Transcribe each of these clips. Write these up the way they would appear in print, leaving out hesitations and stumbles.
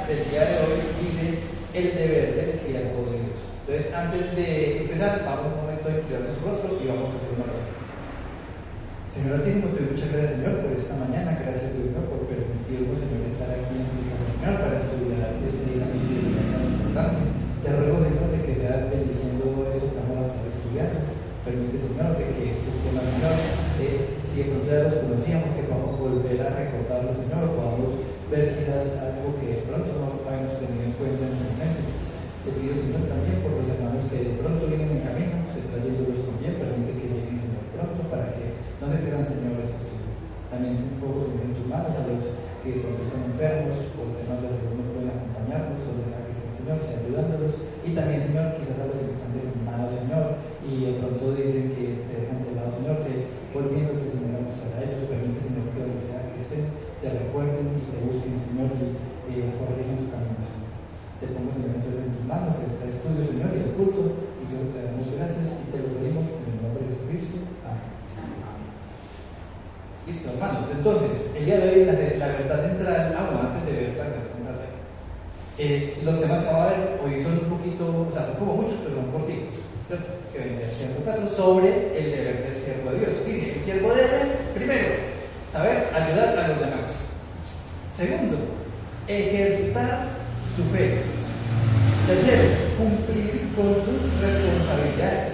del día de hoy dice el deber del siervo de Dios. Entonces, antes de empezar, vamos un momento a inclinar nuestro rostro y vamos a hacer una oración. Señor Altísimo, te doy muchas gracias, Señor, por esta mañana. Gracias, Señor, por permitirnos, Señor, estar aquí en tu casa, Señor, para estudiar este día tan importante. Te ruego, Señor, de que seas bendiciendo esto que vamos a estar estudiando. Permite, Señor, de que estos temas, Señor, si de pronto ya los conocíamos, que podamos volver a recordarlos, Señor, o podamos ver quizás algo que de pronto no habíamos tenido en cuenta en su momento. Te pido, Señor, también por los hermanos que de pronto vienen en camino, se trayéndolos con bien, permite que lleguen, Señor, pronto, para que no se pierdan, Señor, este estudio. También un poco, Señor, en tus manos a los que de pronto están enfermos, por temas de salud no pueden acompañarnos, donde sea que estén, Señor, sea ayudándolos. Y también, Señor, quizás a los que están desanimados, Señor, y de pronto dicen que te dejan por lado, Señor, volviéndote, Señor, a mostrar a ellos. Permite, Señor, que donde sea que estén, te recuerden y te busquen, Señor, y corrigen su camino, Señor. Te pongo, Señor, entonces en tus manos este estudio, Señor, y el culto, y yo te damos gracias y te lo pedimos en el nombre de Jesucristo. Amén. Listo, hermanos. Entonces, el día de hoy la verdad central, antes de ver la verdad central, los temas que vamos a ver hoy son un poquito, o sea, son como muchos, pero son cortitos, ¿cierto? Que vendría siendo 104 sobre el deber del siervo de Dios. Dice, el siervo debe, primero, saber ayudar a los demás. Segundo, ejercitar su fe. Tercero, cumplir con sus responsabilidades.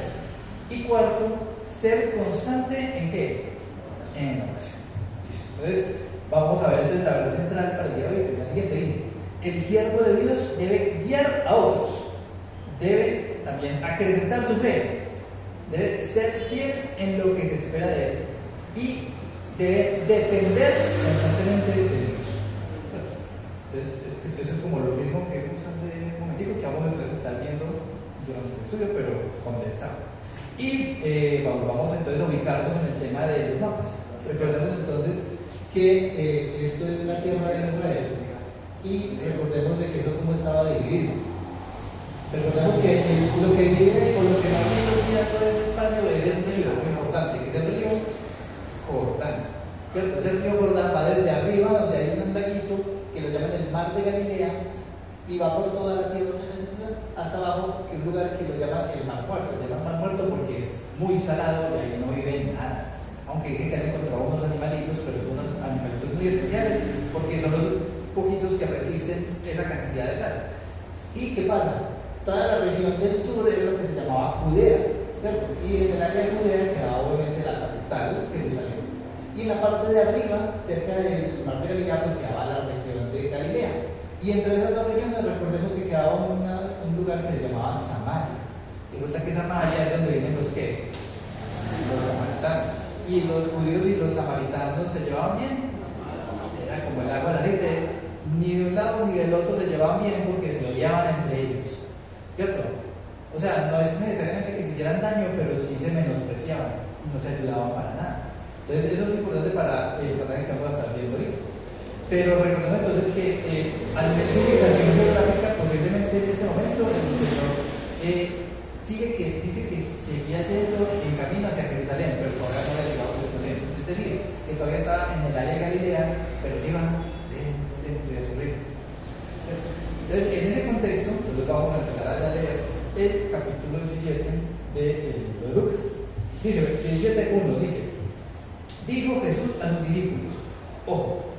Y cuarto, ser constante en ¿qué? En la oración. Entonces, vamos a ver entonces la verdad central para el día de hoy. La siguiente dice, el siervo de Dios debe guiar a otros, debe también acrecentar su fe, debe ser fiel en lo que se espera de él y debe depender constantemente de Dios. Entonces, eso es como lo mismo que vimos hace un momentico, que vamos entonces a estar viendo durante el estudio, pero condensado. Y vamos entonces a ubicarnos en el tema de los mapas. Recordemos entonces que esto es la tierra de Israel y recordemos de que eso como estaba dividido. Recordemos que lo que divide o lo que más divide todo ese espacio es el río, muy importante, que es el río Jordán. ¿Cierto? Ese río Jordán va desde arriba, donde hay un laguito que lo llaman el Mar de Galilea, y va por toda la tierra hasta abajo, que es un lugar que lo llaman el Mar Muerto. Lo llaman Mar Muerto porque es muy salado y ahí no vive nada. Aunque dicen que han encontrado unos animalitos, pero son unos animalitos muy especiales porque son los poquitos que resisten esa cantidad de sal. ¿Y qué pasa? Toda la región del sur era lo que se llamaba Judea, ¿cierto? Y en el área de Judea quedaba obviamente la capital, Jerusalén. Y en la parte de arriba, cerca del Mar de Galilea, pues quedaba la región de Galilea. Y entre esas dos regiones, recordemos que quedaba un lugar que se llamaba Samaria. Y resulta que Samaria es donde vienen los que, los samaritanos. Y los judíos y los samaritanos se llevaban bien. Era como el agua del aceite. Ni de un lado ni del otro se llevaban bien porque se odiaban entre ellos. ¿Cierto? O sea, no es necesariamente que se hicieran daño, pero sí se menospreciaban y no se ayudaban para nada. Entonces, eso es importante para el pasaje que vamos a estar viendo ahorita. Pero recordemos entonces que al menos la ubicación geográfica, posiblemente en este momento, el Señor dice que seguía yendo en camino hacia Jerusalén, pero todavía no había llegado a Jerusalén. Es decir, que todavía estaba en el área de Galilea, pero iba dentro de su ritmo. Entonces, en ese contexto, entonces vamos a empezar a leer el capítulo 17 del libro de Lucas. Dice, 17:1 dice, dijo Jesús a sus discípulos, ojo,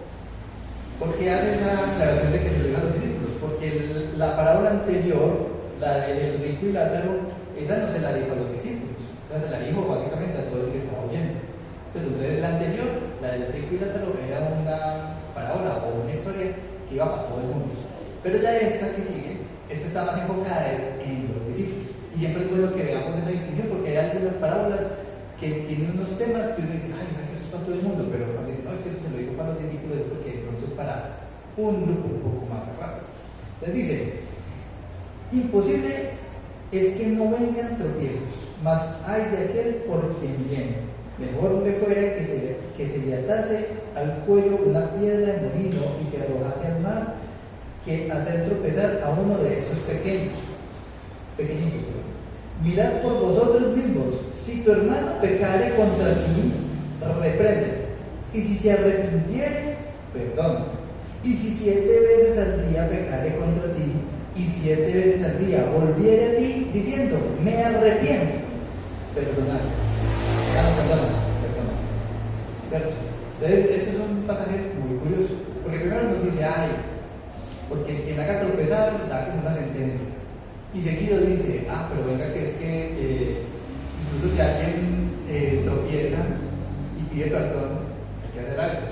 ¿por qué hace esa aclaración de que se lo dijo a los discípulos? Porque la parábola anterior, la del rico y Lázaro, esa no se la dijo a los discípulos, esa se la dijo básicamente a todo el que estaba oyendo. Entonces la anterior, la del rico y Lázaro, era una parábola o una historia que iba para todo el mundo. Pero ya esta que sigue, esta está más enfocada en los discípulos. Y siempre es bueno que veamos esa distinción, porque hay algunas parábolas que tienen unos temas que uno dice, ay, o sea que eso es para todo el mundo, pero cuando dice, no, es que eso se lo digo para los discípulos, es porque de pronto es para un grupo un poco más cerrado. Entonces dice, imposible es que no vengan tropiezos, mas hay de aquel por quien viene. Mejor le fuera que se le atase al cuello una piedra en molino y se arrojase al mar, que hacer tropezar a uno de esos pequeñitos. Mirad por vosotros mismos, si tu hermano pecare contra ti, reprende, y si se arrepintiere, perdona. Y si 7 veces al día pecare contra ti, y 7 veces al día volviere a ti, diciendo, me arrepiento, perdonad. Ya no perdona, perdona. ¿Cierto? Entonces, este es un pasaje muy curioso, porque primero nos dice, ay, porque el que me haga tropezar da como una sentencia. Y seguido dice, pero venga que es que incluso si alguien tropieza y pide perdón, hay que hacer algo.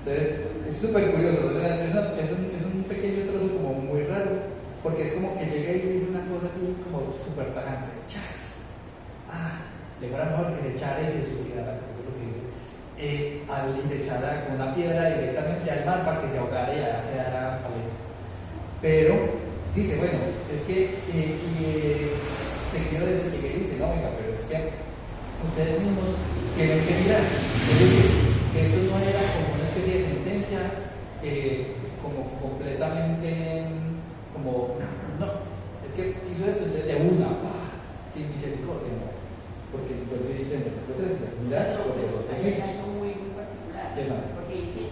Entonces, es súper curioso, o sea, es un pequeño trozo como muy raro, porque es como que llega y dice una cosa así como súper tajante, ¡chas! Le fuera mejor que se echara y se suicidara, y se echara con una piedra directamente al mar para que se ahogara y ya quedara paleta. Pero dice, bueno, es que seguido de eso llegué y dice, no, venga, pero es que ustedes mismos tienen que mirar. Es decir, que esto no era como una especie de sentencia, como completamente, como, no, es que hizo esto, entonces de una, sin misericordia, no. Porque vuelve y dice, mira, hay algo muy particular, sí, porque dice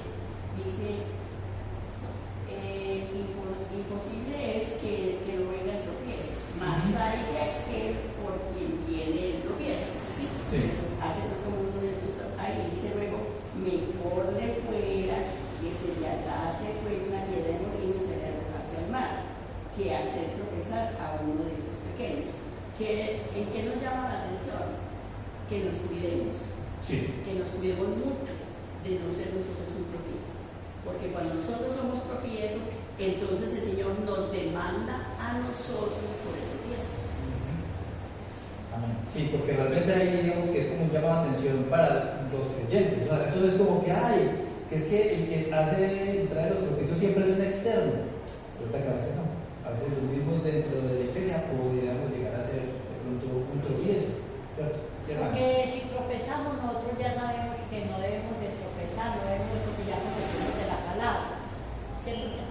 imposible es que no vengan tropiezos, más hay de aquel por quien viene el tropiezo, ¿sí? Entonces, hace como uno de esos ahí dice luego, mejor le fuera que se le atase una piedra de molino y se le arrojase al mar, que hacer tropezar a uno de esos pequeños. ¿En qué nos llama la atención? Que nos cuidemos, que nos cuidemos mucho de no ser nosotros un tropiezo, porque cuando nosotros somos tropiezo, entonces el Señor nos demanda a nosotros por el tropiezo. Amén. Sí, porque realmente ahí digamos que es como un llamado de atención para los creyentes. O sea, eso no es como que es que el que trae los tropiezos siempre es un externo. Pero que a veces no. A veces los mismos dentro de la iglesia podríamos llegar a ser de pronto un tropiezo. ¿Cierto? ¿Sí, porque si tropezamos nosotros ya sabemos que no debemos de tropezar, no debemos de tropezarnos de la palabra. ¿Cierto?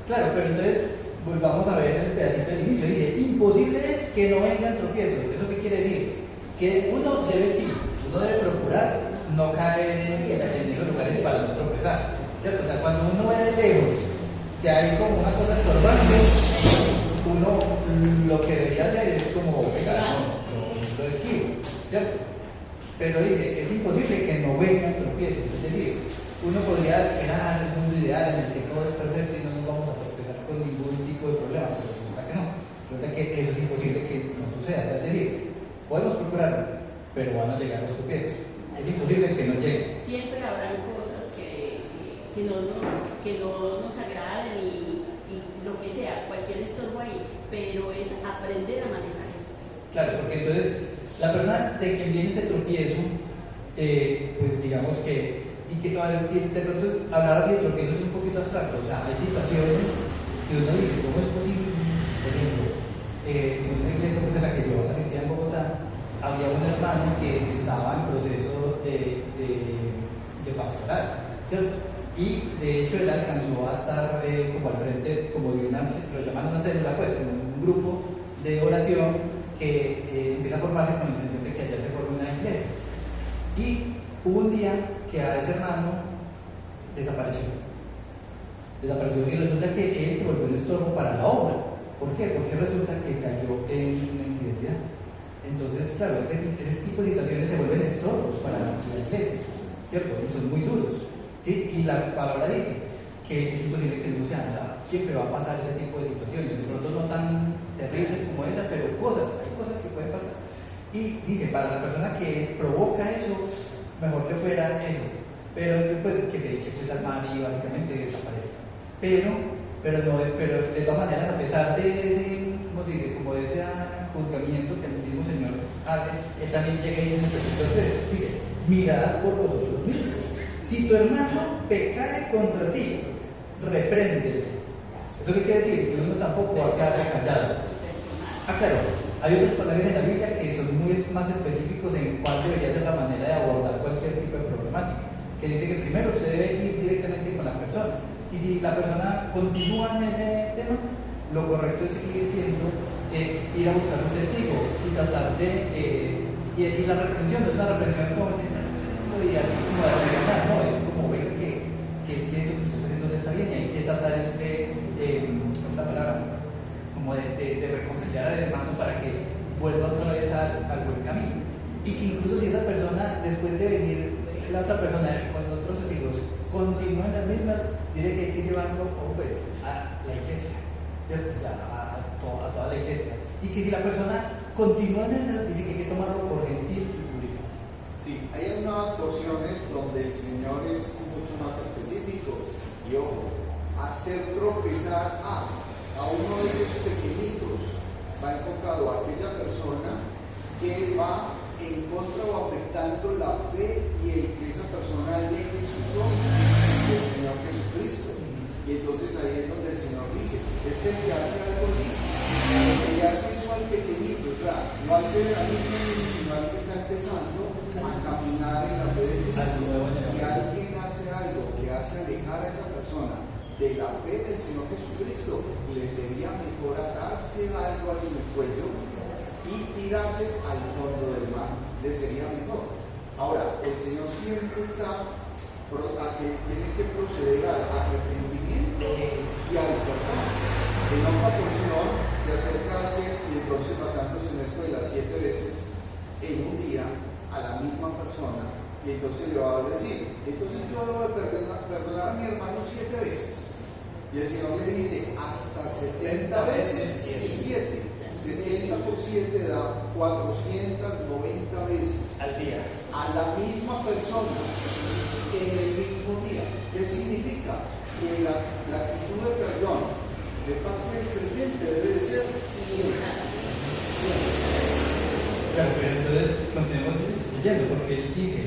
Claro, pero entonces volvamos a ver el pedacito del inicio. Dice, imposible es que no vengan tropiezos. ¿Eso qué quiere decir? Que uno debe procurar no caer en los lugares para no tropezar. ¿Cierto? O sea, cuando uno ve de lejos que hay como una cosa estorbante, uno lo que debería hacer es como pegar, lo esquivo, ¿cierto? Pero dice, es imposible que no vengan tropiezos. Es decir, uno podría esperar un mundo ideal en el que todo es perfecto y no nos vamos a tropezar con ningún tipo de problema, pero resulta que no. Resulta que eso es imposible que no suceda. Es decir, podemos procurarlo, pero van a llegar los tropiezos. Es imposible que no lleguen. Siempre habrán cosas que no nos agraden y lo que sea, cualquier estorbo ahí, pero es aprender a manejar eso. Claro, porque entonces la persona de quien viene ese tropiezo, pues digamos que de pronto hablar así de tropiezos es un poquito abstracto. O sea, hay situaciones que uno dice, ¿cómo es posible? Por ejemplo, en una iglesia pues, en la que yo asistía en Bogotá, había un hermano que estaba en proceso de pastoral, ¿cierto? Y de hecho él alcanzó a estar como al frente, como de lo llaman una célula, pues, como un grupo de oración que empieza a formarse con la intención de que allá se forme una iglesia. Y hubo un día que a ese hermano desapareció y resulta que él se volvió un estorbo para la obra. ¿Por qué? Porque resulta que cayó en una infidelidad. Entonces, claro, ese tipo de situaciones se vuelven estorbos para la iglesia, ¿cierto? Y son muy duros, ¿sí? Y la palabra dice que es imposible que no sea, o sea, siempre va a pasar ese tipo de situaciones, de pronto no tan terribles como esa, pero hay cosas que pueden pasar. Y dice, para la persona que provoca eso, mejor que fuera eso, pero pues que se eche pues al mar y básicamente desaparezca. Pero de todas maneras, a pesar de ese, ¿cómo se dice? Como de ese juzgamiento que el mismo Señor hace, él también llega y dice, mirad por vosotros mismos. Si tu hermano pecare contra ti, repréndele. ¿Eso qué quiere decir? Que uno tampoco va a quedarse callado. Claro, hay otros pasajes en la Biblia que son muy más específicos en cuál debería ser la manera de abordar cualquier tipo de problemática. Que dice que primero usted debe ir directamente con la persona. Y si la persona continúa en ese tema, lo correcto es seguir siendo ir a buscar un testigo y tratar de. Y la reprensión no es una reprensión como y así como de regañar, no, es como venga que es que eso que usted está haciendo no está bien y hay que tratar la palabra, como de reconciliar al hermano para que vuelva otra vez al buen camino. Y que incluso si esa persona, después de venir la otra persona con otros hijos, continúa en las mismas, dice que hay que llevarlo pues, a la iglesia, ¿cierto? O sea, a toda la iglesia. Y que si la persona continúa en esa, dice que hay que tomarlo por gentil y público. Sí, hay unas porciones donde el Señor es mucho más específico y ojo, hacer tropezar a uno de esos pequeñitos va enfocado a aquella persona que va en contra o afectando la fe y el que esa persona aleje sus ojos del Señor Jesucristo. Y entonces ahí es donde el Señor dice, es que el que hace algo así, el que le hace eso al pequeñito, o sea, no al que sino al que está empezando a caminar en la fe de Cristo. Si alguien hace algo que hace alejar a esa persona de la fe del Señor Jesucristo, le sería mejor atarse algo en el cuello y tirarse al fondo del mar, le sería mejor. Ahora, el Señor siempre está a que tiene que proceder al arrepentimiento y al perdón. En otra porción se acerca a alguien y entonces basándose en esto de las 7 veces en un día a la misma persona, y entonces le va a decir, entonces yo debo de perdonar a mi hermano 7 veces. Y el Señor le dice, hasta 70 veces 7. 70 por 7 da 490 veces Al día. a la misma persona en el mismo día. ¿Qué significa? Que la actitud de perdón de parte del creyente debe de ser siempre. Claro, pero entonces continuemos leyendo, porque él dice,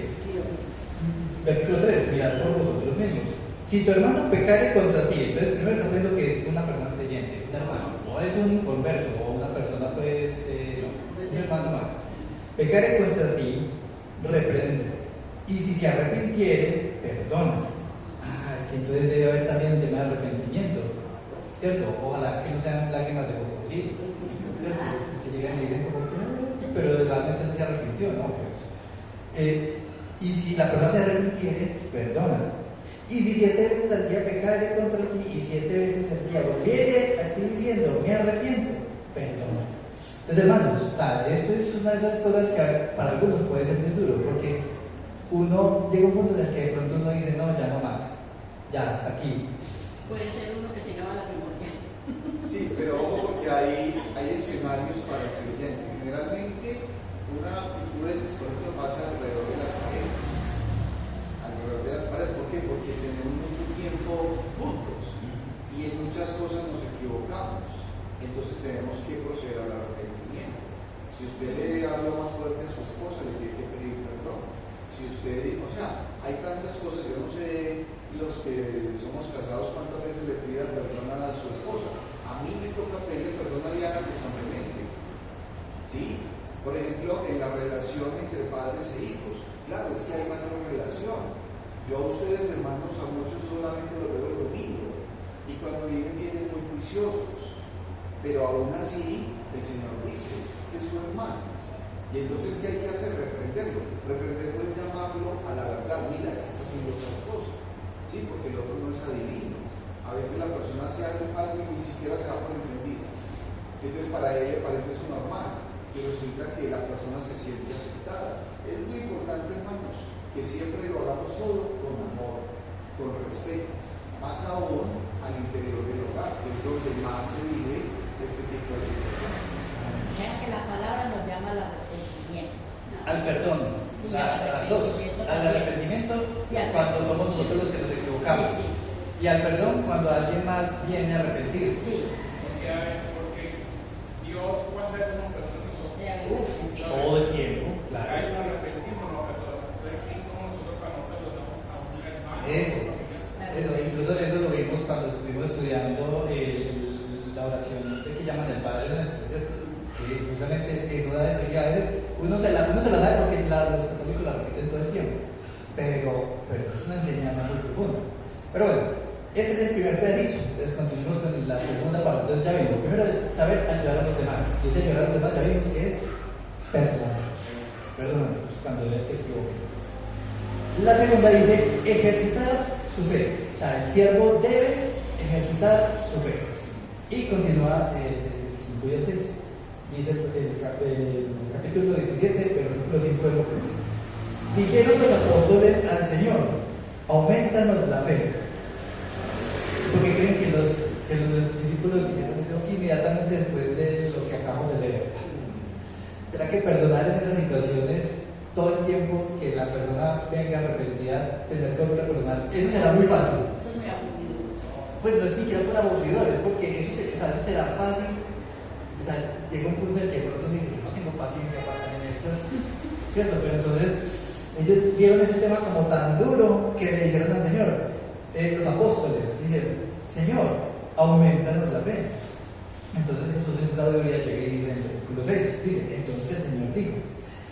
versículo 3, mirad por vosotros mismos. Si tu hermano pecare contra ti, entonces primero está diciendo que es una persona creyente, es un hermano, no es un converso o una persona, pues, un hermano más. Pecare contra ti, reprende. Y si se arrepintiere, perdona. Es que entonces debe haber también un tema de arrepentimiento, ¿cierto? Ojalá que no sean lágrimas de cocodrilo, ¿cierto? Que llegan y dicen, pero realmente no se arrepintió, ¿no? Pues, y si la persona se arrepintiere, perdona. Y si 7 veces al día pecare contra ti y 7 veces al día volviere a ti diciendo, me arrepiento, perdona. Entonces, hermanos, o sea, esto es una de esas cosas que para algunos puede ser muy duro, porque uno llega a un punto en el que de pronto uno dice, no, ya no más, ya hasta aquí. Puede ser uno que tenga mala memoria. Sí, pero ojo porque hay escenarios para el creyente. Generalmente una actitud de estas, por ejemplo, pasa alrededor de las paredes. Alrededor de las paredes, ¿por qué? Porque tenemos mucho tiempo juntos y en muchas cosas nos equivocamos. Entonces tenemos que proceder al arrepentimiento. Si usted le habla más fuerte a su esposa, le tiene que pedir perdón. Si usted, o sea, hay tantas cosas, yo no sé los que somos casados cuántas veces le pidan perdón a su esposa. A mí me toca pedirle perdón a Diana constantemente. ¿Sí? Por ejemplo, en la relación entre padres e hijos. Claro, es que hay mayor relación. Yo a ustedes, hermanos, a muchos solamente los veo el domingo. Y cuando vienen muy juiciosos. Pero aún así, el Señor dice, es que es su hermano. Y entonces, ¿qué hay que hacer? Reprenderlo. Reprenderlo es llamarlo a la verdad. Mira, estás haciendo otra cosa. ¿Sí? Porque el otro no es adivino. A veces la persona hace algo y ni siquiera se da por entendida. Entonces, para él le parece eso normal. Y resulta que la persona se siente afectada. Es muy importante, hermanos, que siempre lo hagamos todo con amor, con respeto. Más aún al interior del hogar, que es donde más se vive este tipo de situaciones. O sea que la palabra nos llama al arrepentimiento. Al perdón, a las dos, al arrepentimiento cuando somos nosotros los que nos equivocamos, y al perdón cuando alguien más viene a arrepentir. Sí. Porque Dios, cuando es un perdón a nosotros, Todo el tiempo, claro. ahí nos arrepentimos, no perdonamos. Entonces, ¿quién somos nosotros para no perdonamos a un hermano? Eso, incluso eso lo vimos cuando estuvimos estudiando la oración que llaman el Padre Nuestro, ¿cierto? Que justamente eso da eso, y a veces uno se la da porque los católicos la repiten todo el tiempo, pero es una enseñanza muy profunda. Pero bueno, ese es el primer pedacito. Entonces continuamos con la segunda parte. Entonces ya vimos, primero es saber ayudar a los demás, y ese ayudar a los demás ya vimos que es perdonarlos cuando él se equivoque. La segunda dice ejercitar su fe. O sea, el siervo debe ejercitar su fe. Y continúa el 5 y el 6. Dice el capítulo 17, versículo 5 de Lucas. Dijeron los apóstoles al Señor: aumentanos la fe. Porque creen que los discípulos dijeron eso inmediatamente después de lo que acabamos de leer. ¿Será que perdonar en esas situaciones, todo el tiempo que la persona venga arrepentida, tener que volver a perdonar, eso será muy fácil? Eso es muy aburrido. Pues no es siquiera por aburridores, porque eso será fácil. O sea, llega un punto en que de pronto dice: yo no tengo paciencia para estar en estas, ¿cierto? Pero entonces ellos vieron ese tema como tan duro que le dijeron al Señor, los apóstoles dijeron: Señor, aumentanos la fe. Entonces Jesús en su sabiduría llega y dice en el versículo 6, dice: entonces el Señor dijo: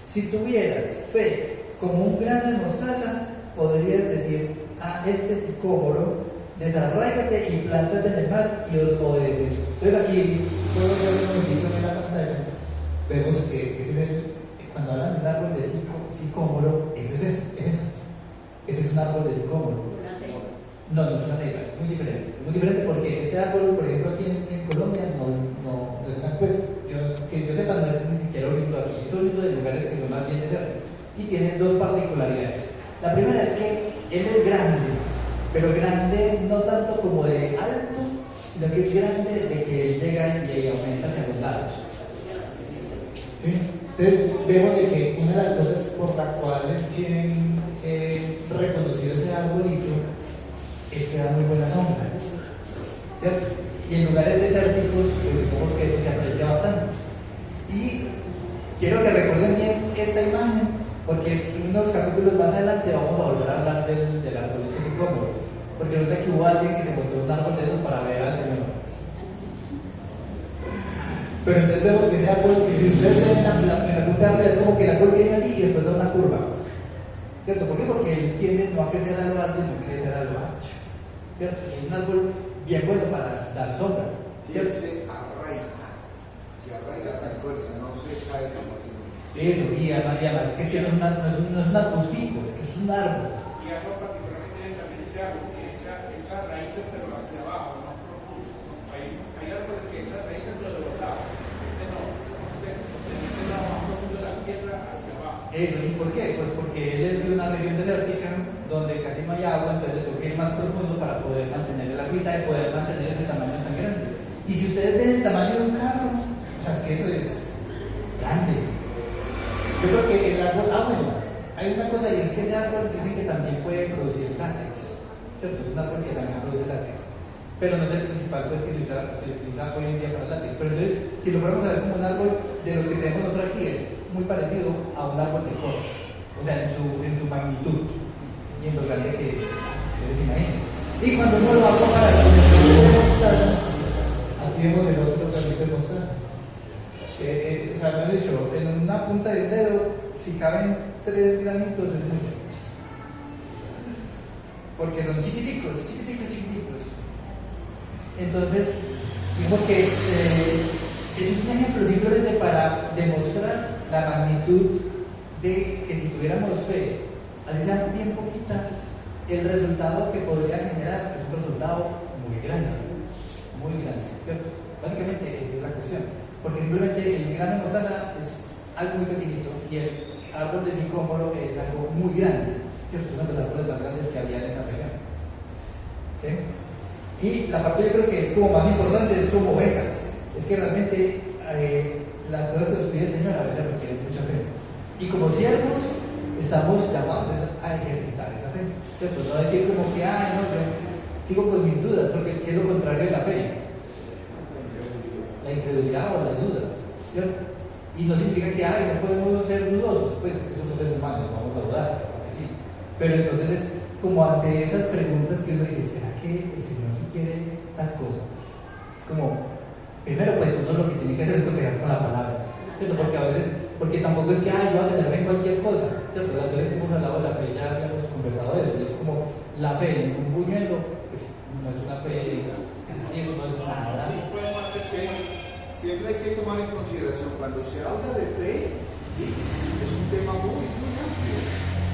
si tuvieras fe como un grano de mostaza, podrías decir a este sicómoro: desarráigate y plántate en el mar, y os obedeceré. Entonces aquí, puedo ver un momentito en la pantalla, vemos que ese es cuando hablan de un árbol de sicómoro, eso es eso. Ese es un árbol de sicómoro. Una ceiba. No, no es una ceiba, muy diferente. Muy diferente porque este árbol, por ejemplo, aquí en Colombia no está, pues, que yo sepa, no es ni siquiera oriundo aquí. Es oriundo de lugares que son más bien desérticos. Y tiene dos particularidades. La primera es que él es grande, pero grande no tanto como de alto, sino que es grande de que él llega y aumenta hacia los lados. ¿Sí? Entonces vemos de que una de las cosas por las cuales tienen reconocido ese arbolito es que da muy buena sombra, ¿cierto? Y en lugares desérticos, pues digamos que eso se aprecia bastante. Y quiero que recuerden bien esta imagen, porque en unos capítulos más adelante vamos a volver a hablar del arbolito sicómoro, porque no sé que hubo alguien que se montó un árbol de esos para ver al Señor. Pero entonces vemos que ese árbol, que si ustedes ven en la punta de arriba, es como que el árbol viene así y después da una curva, ¿cierto? ¿Por qué? Porque él tiende no a crecer a lo alto, sino a crecer a lo ancho, ¿cierto? Y es un árbol bien bueno para dar sombra, ¿cierto? Se arraiga tan fuerza, no se cae tan fácilmente. Eso, y además es que no es un arbustico, es que es un árbol. Y algo particularmente tiene también ese árbol que echa raíces pero hacia abajo, más profundo. Hay árboles que echan raíces pero de los lados. Este no, se mete en lo más profundo de la tierra hacia abajo. Eso, ¿y por qué? Pues porque él es de una región desértica donde casi no hay agua, entonces le toca ir más profundo para poder mantener el agüita y poder mantener ese tamaño tan grande. Y si ustedes ven el tamaño de un carro, o sea, es que eso es grande. Yo creo que el árbol, bueno, hay una cosa y es que ese árbol dicen que también puede producir látex, ¿cierto? Es un árbol que también produce látex, pero no es el principal pues, que se utiliza hoy en día para el látex. Pero entonces, si lo fuéramos a ver como un árbol de los que tenemos nosotros aquí, es muy parecido a un árbol de corcho, o sea, en su magnitud y en lo grande que es, ustedes se imaginan. Y cuando uno lo va a comparar con el granito de mostaza, aquí vemos el otro granito de mostaza. O sea, me han dicho, en una punta del dedo, si caben 3 granitos es mucho. Porque son chiquiticos. Entonces, digamos que ese es un ejemplo simplemente para demostrar la magnitud de que si tuviéramos fe, así sea bien poquita, el resultado que podría generar es un resultado muy grande, ¿cierto? Básicamente esa es la cuestión. Porque simplemente el grano de mostaza es algo muy pequeñito y el árbol de sicómoro es algo muy grande, ¿cierto? Es uno de los árboles más grandes que había en esa región. ¿Sí? Y la parte yo creo que es como más importante, es como oveja. Es que realmente las cosas que nos pide el Señor a veces requieren mucha fe. Y como siervos estamos llamados a ejercitar esa fe, ¿cierto? No decir como que, no, yo sigo con mis dudas, porque ¿qué es lo contrario de la fe? La incredulidad o la duda, ¿cierto? Y no significa que no podemos ser dudosos, pues es que somos seres humanos, vamos a dudar, sí. Pero entonces es como ante esas preguntas que uno dice: ¿será que el Señor sí quiere tal cosa? Es como, primero pues uno lo que tiene que hacer es cotejar con la palabra, ¿cierto? Porque a veces, porque tampoco es que yo voy a tener fe en cualquier cosa, ¿cierto? Las veces que hemos hablado de la fe ya habíamos conversado de eso, y es como la fe en un buñuelo, pues no es una fe, eso no es nada. Siempre hay que tomar en consideración, cuando se habla de fe, ¿sí? Es un tema muy amplio,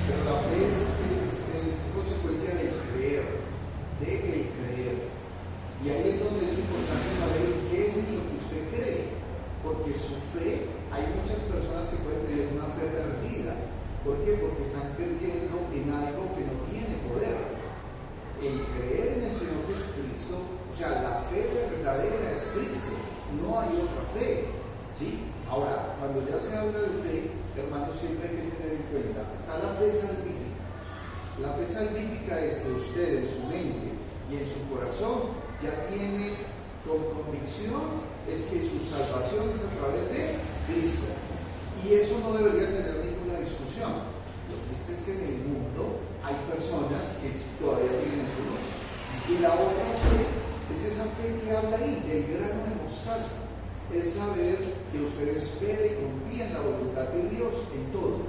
pero la fe es consecuencia del creer, de están creyendo en algo que no tiene poder. El creer en el Señor Jesucristo, o sea, la fe verdadera es Cristo, no hay otra fe, ¿sí? Ahora, cuando ya se habla de fe, hermanos, siempre hay que tener en cuenta, está la fe salvífica. La fe salvífica es que usted en su mente y en su corazón ya tiene con convicción es que su salvación es a través de Cristo. Y eso no debería tener ninguna discusión. Lo triste es que en el mundo hay personas que todavía siguen en su luz. Y la otra fe es esa fe que habla ahí, del grano de mostaza. Es saber que usted espera y confía en la voluntad de Dios en todo,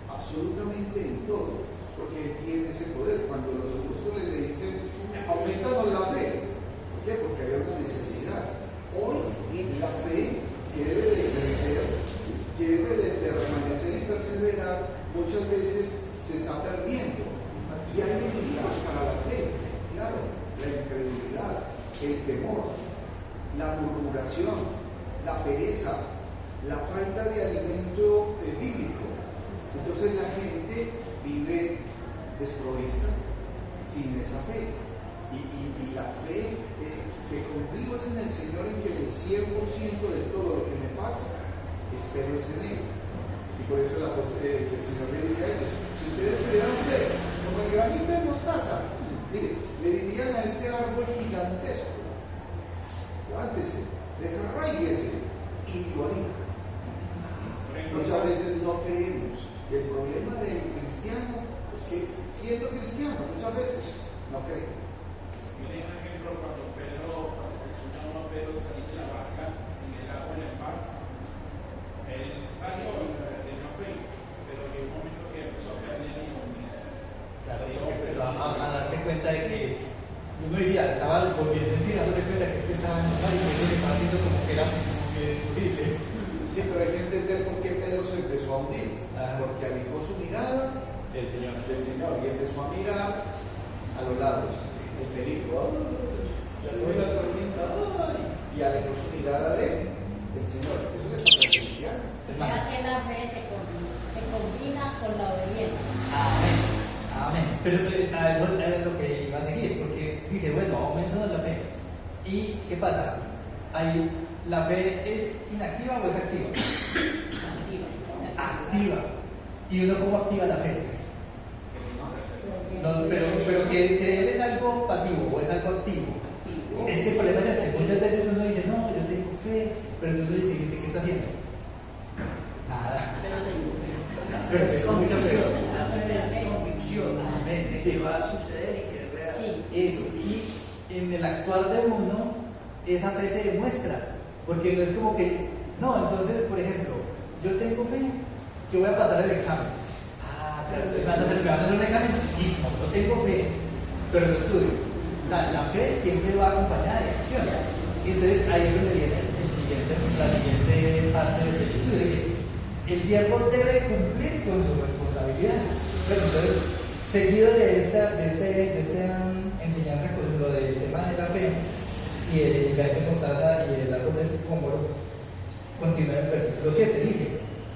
absolutamente en todo, porque Él tiene ese poder. Cuando los apóstoles le dicen, aumentanos la fe, ¿por qué? Porque hay una necesidad. Hoy la fe que debe de crecer, que debe de permanecer y perseverar, muchas veces se está perdiendo. Y hay enemigos para la fe, claro, la incredulidad, el temor, la murmuración, la pereza, la falta de alimento bíblico. Entonces la gente vive desprovista, sin esa fe. Y la fe que confío es en el Señor, en que el 100% de todo lo que me pasa, espero es en Él. Y por eso el Señor le dice a ellos, si ustedes tuvieran fe, como el granito de mostaza, mire, le dirían a este árbol gigantesco, levántese, desarráiguese, y lo haría. Muchas veces no creemos. Y el problema del cristiano es que, siendo cristiano, muchas veces no cree. Miren un ejemplo cuando Jesús llamó a Pedro de salir de la barca en el agua, en el mar. Él salió y tenía fe, pero llegó un momento que empezó a perder el compromiso. Claro, empezó a darse cuenta de que uno diría, estaba volviendo en sí, dándose cuenta que estaba en el mar y que estaba haciendo como que era posible. Sí, pero hay que entender por qué Pedro se empezó a hundir. Porque alejó su mirada del Señor y empezó a mirar a los lados, el peligro, la tormenta, y alejó su mirada del Señor. Eso le pasa al cristiano. Ya que la fe se combina con la obediencia. Amén. Amén. Pero a eso es lo que iba a seguir, porque dice, bueno, aumento de la fe. ¿Y qué pasa? ¿La fe es inactiva o es activa? Activa. ¿Y uno cómo activa la fe? No, pero que es algo pasivo o es algo activo. Es que el problema es que muchas veces uno dice, no, yo tengo fe, pero entonces uno dice, ¿usted qué está haciendo? Nada. Pero es convicción. La fe es convicción. Amén. De que va a suceder y que es real. Sí. Eso. Y en el actuar de uno, esa fe se demuestra. Porque no es como que, no, entonces, por ejemplo, yo tengo fe, yo voy a pasar el examen. Claro, entonces me van a hacer un examen y como no tengo fe, pero no estudio. La fe siempre va acompañada de acción. Y entonces ahí es donde viene la siguiente parte del estudio. Dice, el siervo debe cumplir con sus responsabilidades. Pero entonces, seguido de esta enseñanza con lo del tema de la fe y el granito de mostaza y el árbol de sicómoro, continúa en el versículo 7, dice,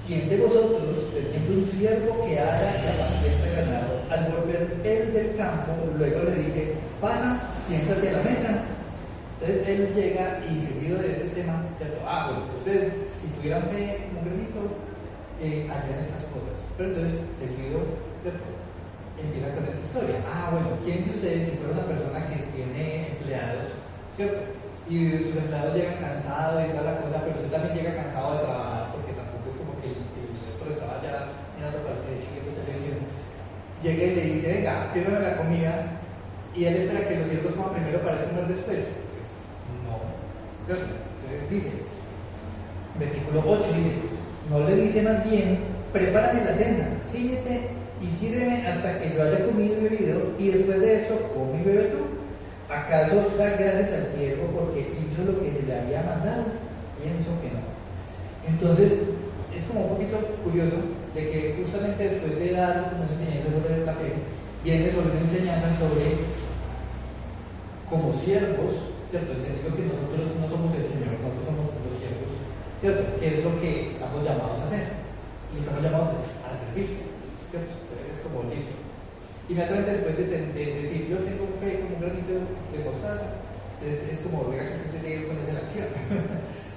¿quién de vosotros, teniendo un siervo que haga la paciente ganado, al volver él del campo, luego le dice, pasa, siéntate a la mesa? Entonces él llega y seguido de ese tema, ¿cierto? Bueno, ustedes si tuvieran fe como un granito, harían estas cosas. Pero entonces, seguido, ¿cierto? Empieza con esa historia. Bueno, ¿quién de ustedes, si fuera una persona que tiene empleados, ¿cierto? Y sus empleados llegan cansados y toda la cosa, pero usted también llega cansado de trabajar, porque tampoco es como que el director estaba ya mirando para el techo y viendo televisión. Llega y le dice, venga, sírveme la comida, y él espera que los siervos coman primero para él comer después. Pues no. Entonces dice, versículo 8 dice, no le dice más bien, prepárame la cena, síguete y sírveme hasta que yo haya comido y bebido, y después de esto come y bebe tú. ¿Acaso dar gracias al siervo porque hizo lo que se le había mandado? Pienso que no. Entonces, es como un poquito curioso de que justamente después de dar una enseñanza sobre la fe, viene sobre una enseñanza sobre como siervos, ¿cierto? Entendiendo que nosotros no somos el Señor, nosotros somos los siervos, ¿cierto? ¿Qué es lo que estamos llamados a hacer? Y estamos llamados a servir, ¿cierto? Entonces es como Inmediatamente después de decir, yo tengo fe como un granito de mostaza, entonces es como, venga, que usted tiene que ponerse en la acción.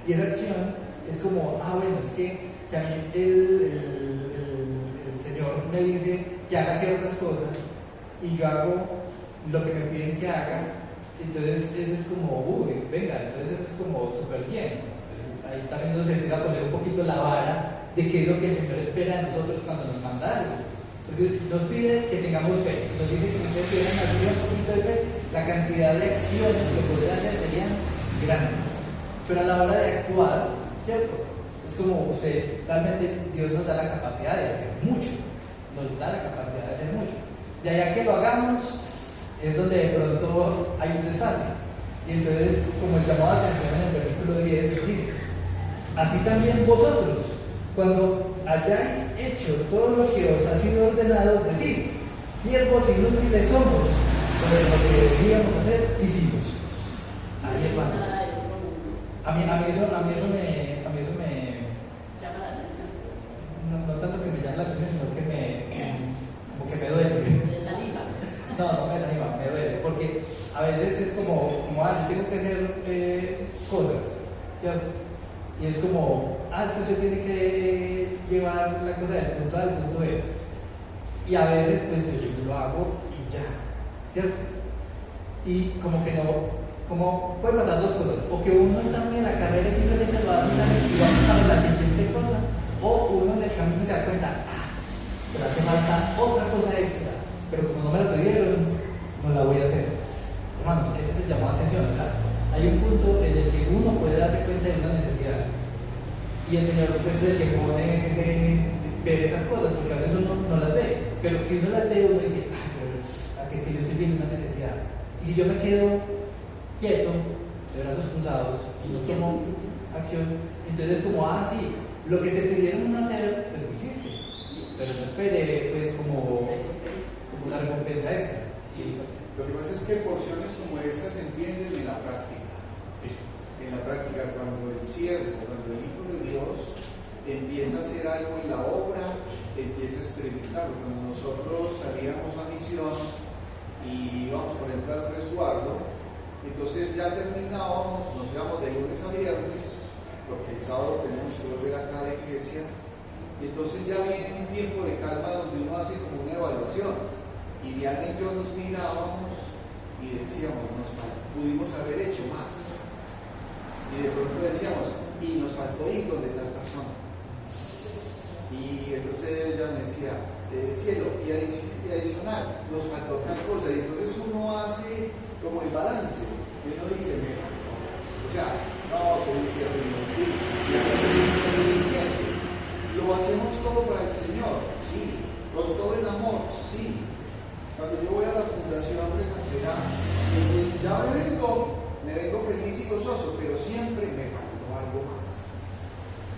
Y esa acción es como, bueno, es que a mí el Señor me dice que haga ciertas cosas y yo hago lo que me piden que haga, entonces eso es como, venga, entonces eso es como súper bien. Entonces, ahí también nos empieza a poner un poquito la vara de qué es lo que el Señor espera de nosotros cuando nos manda algo. Porque nos pide que tengamos fe, nos dice que si ustedes tuvieran un poquito de fe, la cantidad de acciones que podrían hacer serían grandes. Pero a la hora de actuar, ¿cierto? Es como usted, realmente Dios nos da la capacidad de hacer mucho, nos da la capacidad de hacer mucho. De allá que lo hagamos, es donde de pronto hay un desfase. Y entonces, como el llamado de atención en el versículo 10 dice, así también vosotros, cuando hayáis hecho todo lo que os ha sido ordenado, decid, siervos inútiles somos, pero lo que deberíamos hacer, hicimos. Ahí, hermanos. A mí eso me llama la atención. no tanto que me llame la atención, sino que como que me duele. Desanima. No me desanima, me duele, porque a veces es como yo tengo que hacer cosas, ¿cierto? Y es como, es que usted tiene que llevar la cosa del punto A al punto B. Y a veces, pues yo lo hago y ya, ¿cierto? Y como que no, como pueden pasar dos cosas, o que uno está muy en la carrera y simplemente lo hace y va a pasar en la siguiente cosa, o uno en el camino se da cuenta, pero hace falta otra cosa extra, pero como no me la pidieron, no la voy a hacer. Hermanos, ese es el llamado a atención, o sea, hay un punto en el que uno puede darse cuenta de una necesidad, y el Señor pues es el que pone ver esas cosas, porque a veces uno no las ve, pero que uno las ve, uno dice, pero aquí es que yo estoy viendo una necesidad, y si yo me quedo quieto, de brazos cruzados, y no tomo acción, entonces como, sí, lo que te pidieron hacer, pues lo hiciste, pero no espere, pues como una recompensa extra. Sí. Lo que pasa es que porciones como estas se entienden en la práctica. Sí. En la práctica, cuando el siervo, cuando el Hijo de Dios empieza a hacer algo en la obra, empieza a experimentarlo. Cuando nosotros salíamos a misión y íbamos, por ejemplo, al resguardo, entonces ya terminábamos, nos íbamos de lunes a viernes, porque el sábado tenemos que volver acá a la iglesia, y entonces ya viene un tiempo de calma donde uno hace como una evaluación. Y Diana y yo nos mirábamos y decíamos, pudimos haber hecho más. Y de pronto decíamos, y nos faltó ir donde tal persona. Y entonces ella me decía, cielo, y adicional, nos faltó tal cosa. Y entonces uno hace como el balance. Y uno dice, me faltó. O sea, no, soy un siervo inútil. Lo hacemos todo para el Señor, sí. Con todo el amor, sí. Cuando yo voy a la Fundación Renacerá, ya me vengo feliz y gozoso, pero siempre me faltó algo más.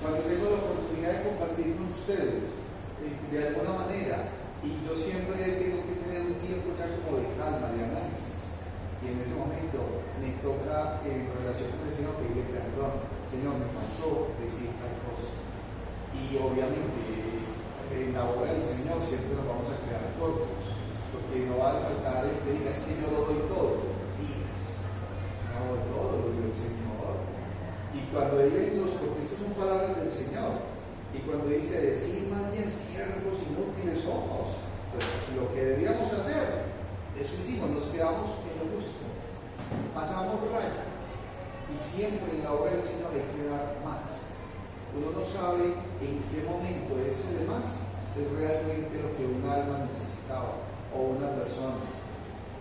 Cuando tengo la oportunidad de compartir con ustedes, de alguna manera, y yo siempre tengo que tener un tiempo ya como de calma, de análisis, y en ese momento me toca, en relación con el Señor, pedirle perdón. Señor, me faltó decir tal cosa. Y obviamente, en la obra del Señor siempre nos vamos a quedar cortos. Porque no va a faltar el que digas que yo lo doy todo. Digas, no doy todo, lo dio el Señor. Y cuando Él porque esto son palabras del Señor, y cuando dice, decir más bien siervos inútiles somos, pues lo que debíamos hacer, eso hicimos, nos quedamos en lo justo, pasamos raya, y siempre en la obra del Señor hay que dar más. Uno no sabe en qué momento ese de más es realmente lo que un alma necesitaba. O una persona.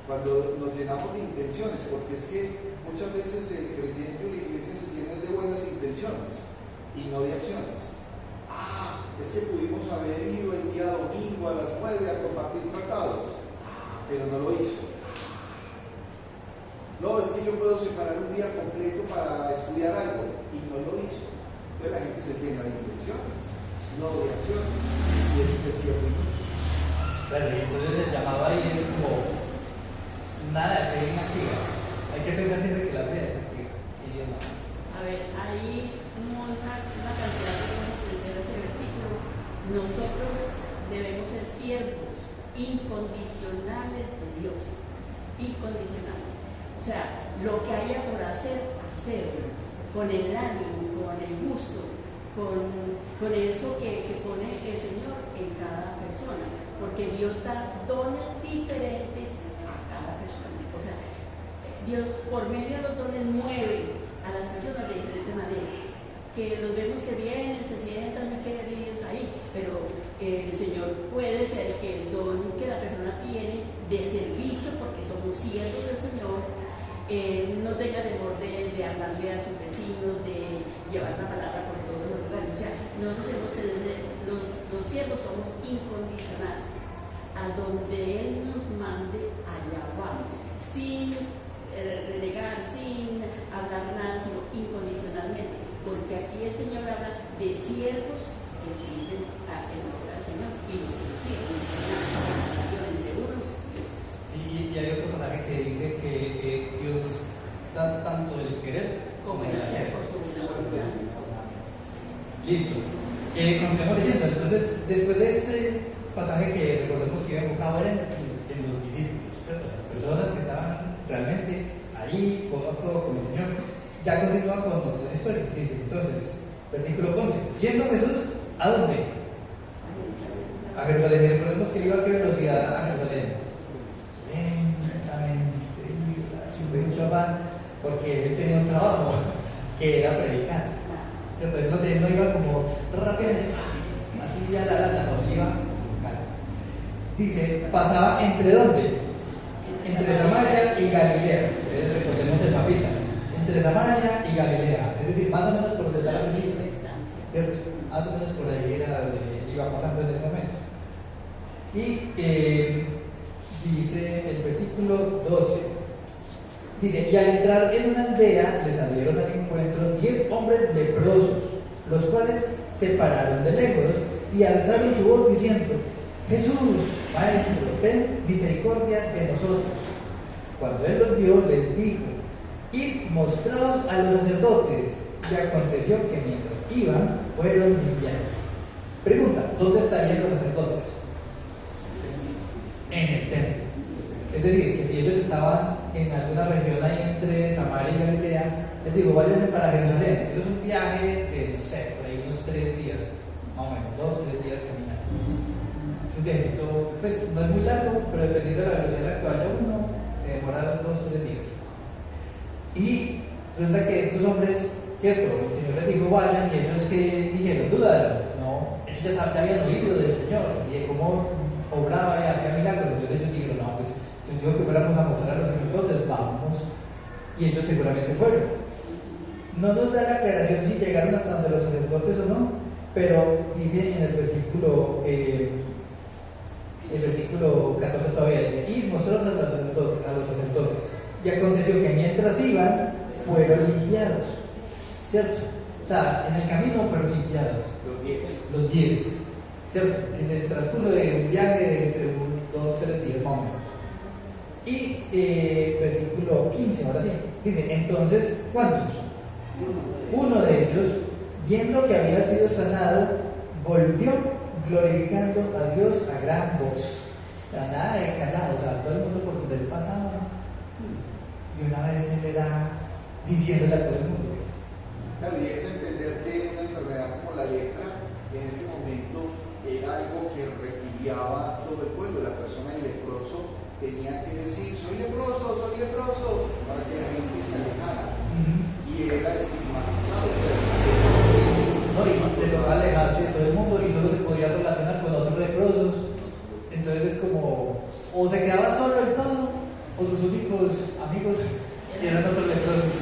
Cuando nos llenamos de intenciones, porque es que muchas veces el creyente o la iglesia se llena de buenas intenciones y no de acciones. Es que pudimos haber ido el día domingo a las 9 a compartir tratados, pero no lo hizo. No, es que yo puedo separar un día completo para estudiar algo y no lo hizo. Entonces la gente se llena de intenciones, no de acciones, y ese es el cierre. Claro, y entonces el llamado ahí es como nada de fe inactiva. Hay que pensar siempre que la fe es activa. A ver, hay una cantidad de cosas que menciona ese versículo. Nosotros debemos ser siervos incondicionales de Dios, incondicionales. O sea, lo que haya por hacer, hacerlo, con el ánimo, con el gusto, con eso que pone el Señor en cada persona, porque Dios da dones diferentes a cada persona. O sea, Dios por medio de los dones mueve a las personas de diferente manera, que los vemos que vienen, se sientan y queridos ahí, pero el Señor puede ser que el don que la persona tiene de servicio, porque somos siervos del Señor, no tenga temor de hablarle a sus vecinos, de llevar la palabra por todos los lugares. O sea, nosotros los siervos somos incondicionales. A donde Él nos mande, allá vamos, sin renegar, sin hablar nada, sino incondicionalmente, porque aquí el Señor habla de siervos que sirven en la obra del Señor y los que no sirven, una relación entre unos y otros. Sí, y hay otro pasaje que dice que Dios da tanto el querer como el hacer. Listo. Continuamos leyendo. Entonces, después de este pasaje que recordemos que iba enfocado en los discípulos, ¿cierto? Las personas que estaban realmente ahí, codo a codo con el Señor, ya continúa con otras historias. Dice entonces, versículo 11: yendo Jesús, ¿a dónde? A Jerusalén. Y recordemos que iba a qué velocidad a Jerusalén. Lentamente, sin mucho afán, porque él tenía un trabajo que era predicar. Entonces no iba como rápidamente, así a la no iba. Dice, pasaba entre dónde? Entre Samaria y Galilea. Recordemos el mapita. Entre Samaria y Galilea. Es decir, más o menos por donde está la oficina. ¿Cierto? Más o menos por ahí era donde iba pasando en ese momento. Y dice el versículo 12. Dice, y al entrar en una aldea le salieron al encuentro 10 hombres leprosos, los cuales se pararon de lejos y alzaron su voz diciendo: Jesús, Maestro, ten misericordia de nosotros. Cuando él los vio, les dijo: id, mostraos a los sacerdotes. Y aconteció que mientras iban, fueron limpiados. Pregunta: ¿dónde estarían los sacerdotes? En el templo. Es decir, que si ellos estaban en alguna región ahí entre Samaria y Galilea, les digo, váyanse para Jerusalén. Eso es un viaje de, no sé, por ahí unos 3 días, más o menos, 2 o 3 días caminando. Es un viajecito, pues no es muy largo, pero dependiendo de la velocidad a la que vaya uno, se demoraron 2 o 3 días. Y resulta que estos hombres, cierto, el Señor les dijo vayan, y ellos que dijeron, dudaron, no, ellos ya habían oído del Señor y de cómo obraba y hacía milagros. Entonces ellos dijeron, no, pues si nos dijo que fuéramos a mostrar a los sacerdotes, vamos. Y ellos seguramente fueron. No nos da la aclaración si llegaron hasta donde los sacerdotes o no, pero dice en el versículo 14 todavía, dice, y mostraron a los sacerdotes. Y aconteció que mientras iban, fueron limpiados. ¿Cierto? O sea, en el camino fueron limpiados. Los 10. ¿Cierto? En el transcurso de un viaje de entre 2 o 3 días más o menos. Y versículo 15, ahora sí, dice, entonces, ¿cuántos? Uno de ellos, viendo que había sido sanado, volvió glorificando a Dios a gran voz. O sea, nada de callado, o sea, todo el mundo por donde él pasaba. Y una vez él era diciéndole a todo el mundo. Claro, y es entender que una enfermedad como la lepra, en ese momento, era algo que repudiaba todo el pueblo. La persona leproso tenía que decir, soy leproso, para que la gente se alejara. Y era estigmatizado. No, y le tocaba alejarse de todo el mundo y solo se podía relacionar con otros leprosos. Entonces es como, o se quedaba solo del todo, o sus únicos amigos eran otros leprosos.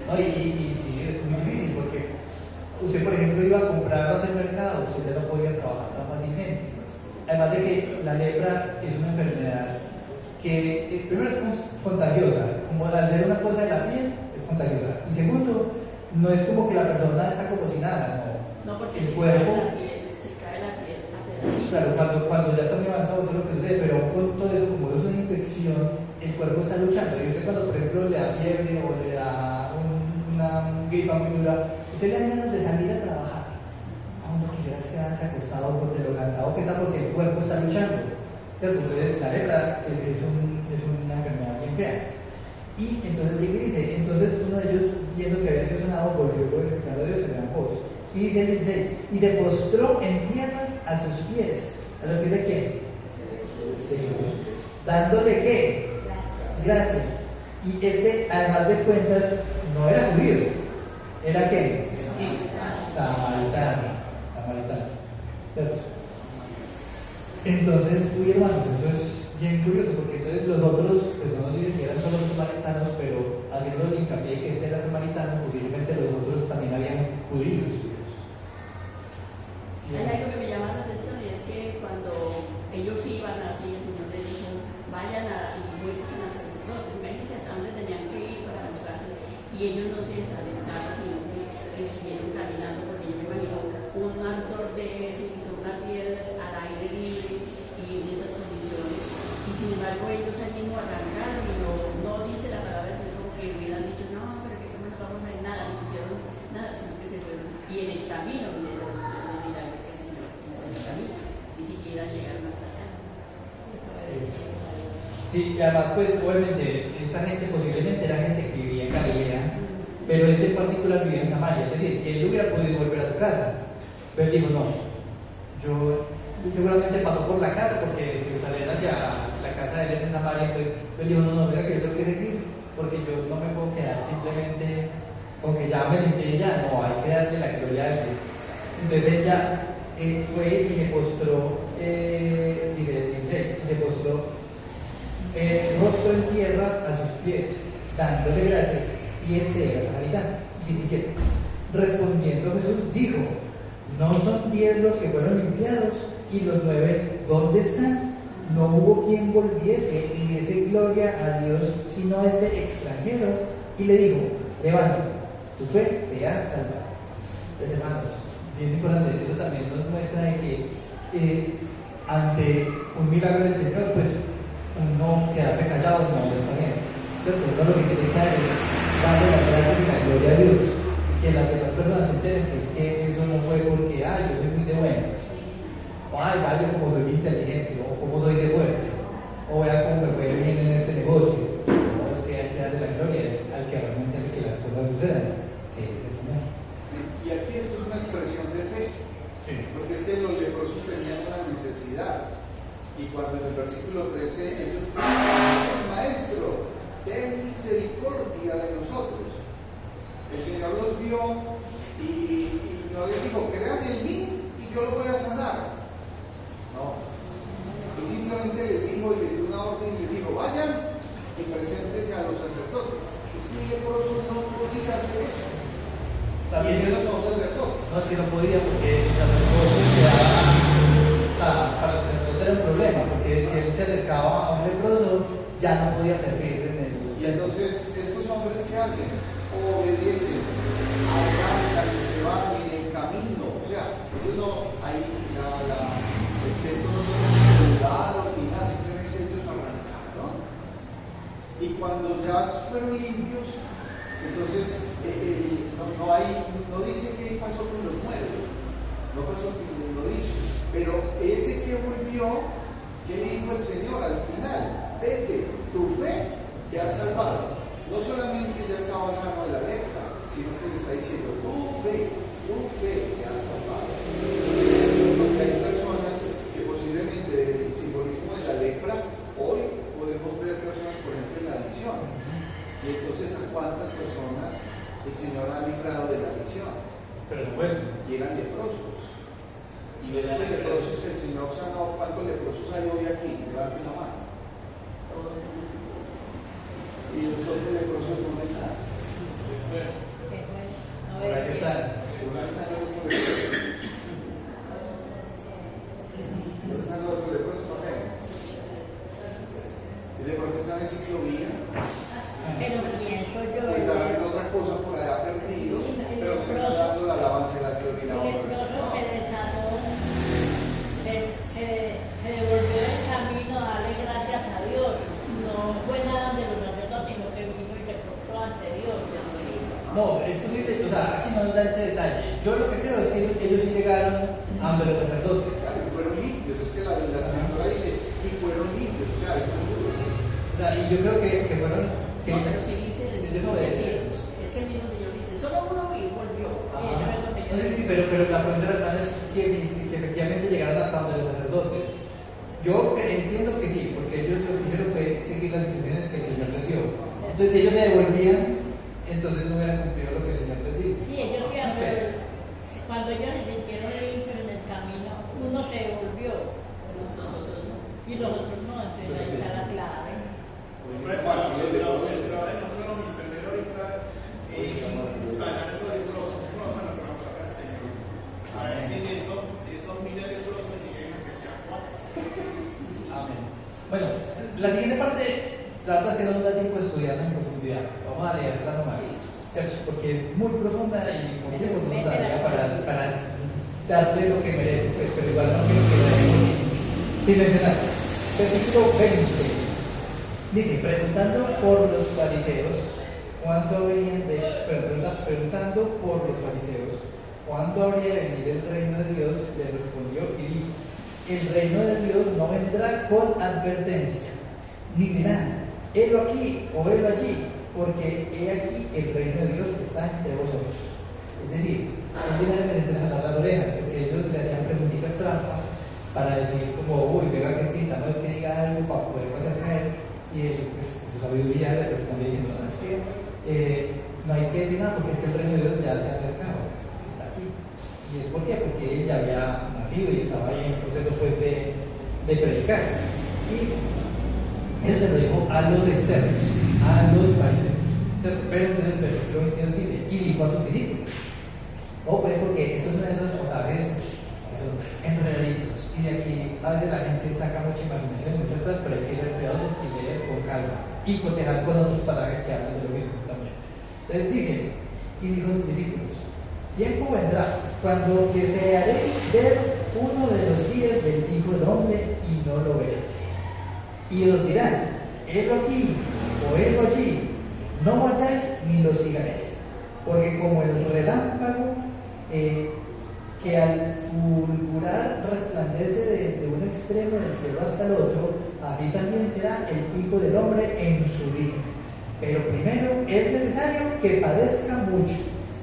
No, y sí, es muy difícil porque usted, por ejemplo, iba a comprar al mercado, usted ya no podía trabajar tan fácilmente. Además de que la lepra es una enfermedad que primero es contagiosa, como al ser una cosa de la piel, es contagiosa. Y segundo, no es como que la persona está como si nada, no, porque el se cuerpo. cae la piel a pedacitos. Claro, cuando ya está muy avanzado, eso es lo que sucede, pero con todo eso, como es una infección, el cuerpo está luchando. Y usted, cuando por ejemplo le da fiebre o le da una gripa muy dura, usted le da ganas de salir a trabajar. A uno quisiera quedarse acostado por de lo cansado que está, porque el cuerpo está luchando. ¿Cierto? Entonces la lepra es una enfermedad bien fea. Y entonces dice, entonces uno de ellos, viendo que había sido sanado, volvió glorificando a Dios en gran voz. Y dice el 16, y se postró en tierra a sus pies. ¿A los pies de quién? De Jesús. ¿Dándole qué? Gracias. Y además de cuentas, no era judío. ¿Era qué? Samaritano. ¿Cierto? Entonces, hermanos, eso es bien curioso, porque entonces los otros, pues no nos dicen que eran solo samaritanos, pero haciendo el hincapié de que este era samaritano, posiblemente los otros también habían judíos. Hay algo que me llama la atención y es que cuando ellos iban así, el Señor les dijo, vayan y muestren a los sacerdotes, imagínense hasta dónde tenían que ir para mostrarse, y ellos no se desalentaron, sino que siguieron caminando, porque yo me imagino un autor de resucitó una piedra al aire libre y en esas condiciones, y sin embargo ellos ahí mismo arrancaron y no dice la palabra del Señor como que hubieran dicho, no, pero que cómo nos vamos a ir, nada, no pusieron nada, sino que se fueron, y en el camino vinieron los milagros que el Señor hizo en el camino, ni siquiera llegaron hasta allá. Sí, y además pues obviamente esta gente posiblemente era gente que vivía en Galilea, pero este en particular vivía en Samaria, es decir, él hubiera podido volver a su casa, pero él dijo no, yo seguramente pasó por la casa porque salían hacia la casa de él en Samaria, entonces él dijo no, venga que yo tengo que seguir, porque yo no me puedo quedar simplemente con que ya me limpié ya, no, hay que darle la gloria a Dios. Entonces él ya fue y se postró, dice 16, y se postró rostro en tierra a sus pies, dándole gracias, y era samaritano. 17. Respondiendo Jesús dijo, ¿no son 10 los que fueron limpiados? ¿Y los 9 dónde están? No hubo quien volviese y diese gloria a Dios sino a este extranjero. Y le dijo, levántate, tu fe te ha salvado. Entonces, hermanos, bien importante, eso también nos muestra de que ante un milagro del Señor, pues uno quedarse callado no está bien, ¿cierto? Uno lo que tiene que hacer es darle la gracia y la gloria a Dios, que las demás personas se enteren que eso no fue porque, yo soy muy de buenas, o yo como soy inteligente, o como soy de fuerte, o vea cómo me fue bien en este negocio. No, es que hay que darle la gloria al que realmente hace que las cosas sucedan, que es el Señor. Y aquí esto es una expresión de fe, porque es que los leprosos tenían una necesidad. Y cuando en el versículo 13 ellos dicen, maestro, ten misericordia de nosotros. El Señor los vio y no les dijo, crean en mí y yo lo voy a sanar. No. Él simplemente les dijo y les dio una orden y les dijo, vayan y preséntense a los sacerdotes. Es que un leproso no podía hacer eso. También ellos son sacerdotes. No, es que no podía porque el sacerdote para los sacerdotes era un problema, porque si él se acercaba a un leproso, ya no podía servir en el... Y entonces, ¿estos hombres qué hacen? Obedecen, arrancan y se van en el camino. O sea, ellos no, ahí el texto no se ayudaron ni nada, simplemente ellos arrancaron. Y cuando ya fueron limpios, entonces no dice qué pasó con los muertos, no pasó que no dice. Pero ese que volvió, ¿qué dijo el Señor al final? Vete, tu fe te ha salvado. No solamente ya estaba sano de la lepra, sino que le está diciendo, tu fe te ha salvado. Porque hay personas que posiblemente el simbolismo de la lepra, hoy podemos ver personas, por ejemplo, en la adicción. Y entonces, ¿a cuántas personas el Señor ha librado de la adicción? Pero bueno. Y eran leprosos. Y de esos leprosos que el Señor sanó, ¿cuántos leprosos hay hoy aquí? Levanten la mano. Y los otros leprosos, ¿dónde están? Por aquí están. ¿Dónde están los otros leprosos? ¿Dónde están los otros leprosos? ¿Y por qué están en ciclovía? Pero pienso yo. Están haciendo otras cosas por allá perdidos, pero que están dando la alabanza y la gloria y la honra al Señor. Se devolvió del camino a darle gracias a Dios. No fue nada de los sacerdotes, sino que vino y se postró ante Dios. No, es posible, o sea, aquí no nos da ese detalle. Yo lo que creo es que ellos sí llegaron a donde los sacerdotes. Claro, fueron limpios. Es que la sea, y yo creo que fueron. Que No, pero si dice, ellos obedecieron. es que el mismo Señor dice, solo uno y volvió. Eso es lo que yo Sí, pero la pregunta era si efectivamente llegaron hasta donde los sacerdotes. Yo entiendo que sí, porque ellos lo que hicieron fue seguir las instrucciones que el Señor les dio. Entonces, si ellos se devolvían, entonces no hubieran cumplido lo que el Señor les dijo. Sí, ellos No iban, sé. cuando ellos se sintieron limpios en el camino, uno se devolvió Nosotros no. y los otros no, entonces ahí está la clave. Nosotros los misioneros ahorita sanan esos leprosos, no sanan para otra vez, Señor. A ver si de esos miles de leprosos lleguen a que sean 4. Amén. Bueno, la siguiente parte, la verdad es que no nos da tiempo de estudiarla en profundidad. Vamos a leerla nomás, ¿cierto? Porque es muy profunda y por tiempo no nos daría para darle lo que merece, pues, pero igual no quiero que la dejemos sin mencionar. Versículo 20. Dice, preguntando por los fariseos, preguntando por los fariseos, ¿cuándo habría de venir el reino de Dios? Le respondió y dijo, el reino de Dios no vendrá con advertencia, ni dirán, helo aquí o helo allí, porque he aquí el reino de Dios está entre vosotros. Es decir, él viene a jalar las orejas, porque ellos le hacían preguntitas trampa para decir como, uy, venga que es pinta, no es que diga algo para poder hacer caer, y él, pues, su sabiduría le responde diciendo, no, es que no hay que decir nada, porque es que el reino de Dios ya se ha acercado, está aquí. ¿Y es por qué? Porque él ya había nacido y estaba ahí en el proceso pues, de predicar. Y él se lo dijo a los externos, a los fariseos. Pero entonces el versículo 22 dice, y dijo a sus discípulos. Pues porque estos son esos pasajes que son enredaditos. Y de aquí a veces la gente saca mucha imaginación y muchas cosas, pero hay que ser cuidadosos y leer con calma. Y cotejar con otros pasajes que hablan de lo mismo también. Entonces dice, y dijo a sus discípulos, tiempo vendrá cuando desearéis ver uno de los días del Hijo del Hombre y no lo veréis. Y os dirán, helo aquí o helo allí, no vayáis ni lo sigáis, porque como el relámpago que al fulgurar resplandece desde un extremo del cielo hasta el otro, así también será el Hijo del Hombre en su día. Pero primero es necesario que padezca mucho